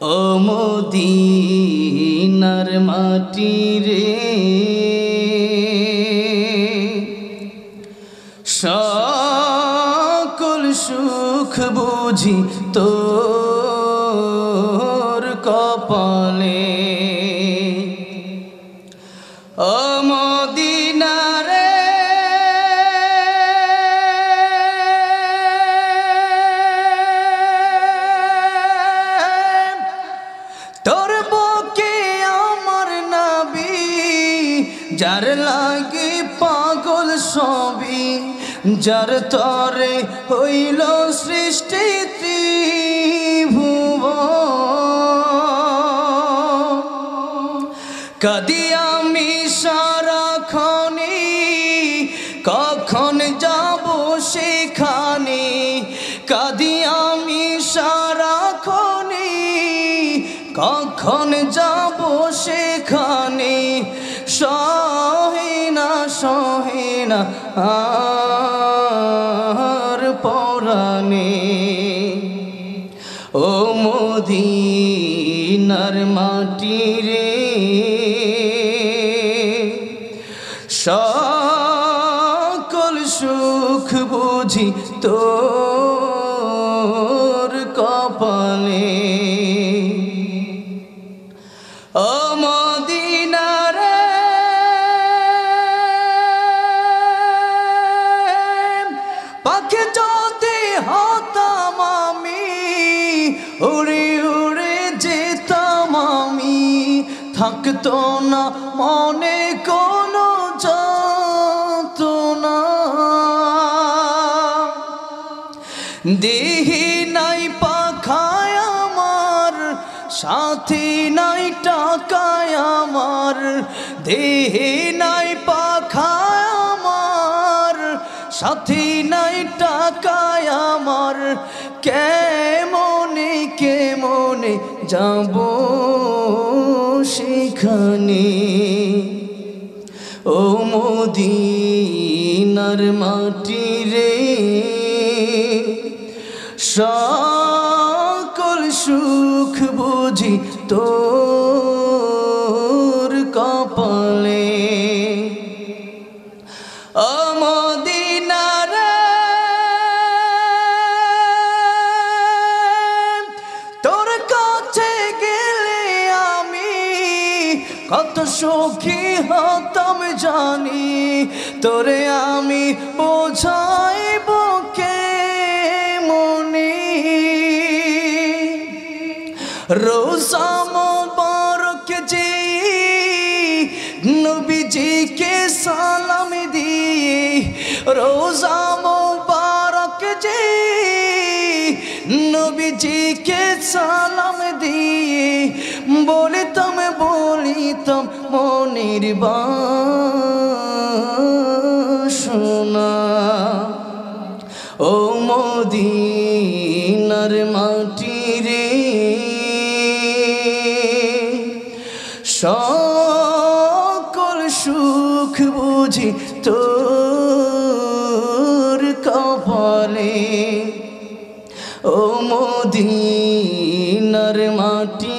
ও মদিনার মাটি রে, সকল সুখ বুঝি তোর কপালে। ও মদিনা রে, তোর বুকে আমার নবী, যার লাগি পাগল সবই, যার তরে হইল সৃষ্টি ত্রিভুবন। কাঁদি আমি সারাক্ষণে, কখন যাব সেখানে। কাঁদি আমি সারাক্ষণে, কখন যাব সেখানে। সহে না আর পরাণে। ও মদিনার মাটি রে, সকল সুখ বুঝি তোর কপালে। ও মদিনা রে, পাখি যদি হতাম আমি, উড়ে উড়ে যেতাম আমি। থাকতো না মনে কোনো যন্ত্রণা। দেহি নাই পাখায় আমার, সাথী নাই টাকায় আমার। দেহে নাই পাখায় আমার, সাথী নাই টাকায় আমার। কেমনে কেমনে যাব সেখানে। ও মদিনার মাটি রে, সকল সুখ বুঝি তোর কপালে। ও মদিনা রে, তোর কাছে গেলে আমি কত সুখী হতাম জানি। তোরে আমি বোঝাইব রোজা মোবারক যে নবীজিকে সালাম দিয়ে। রোজা মোবারক যে নবীজিকে সালাম দিয়ে। বলিতাম মনের বাসনা। ও মদিনার মাটি রে, সকল সুখ বুঝি তোর কপালে। ও মদিনার মাটি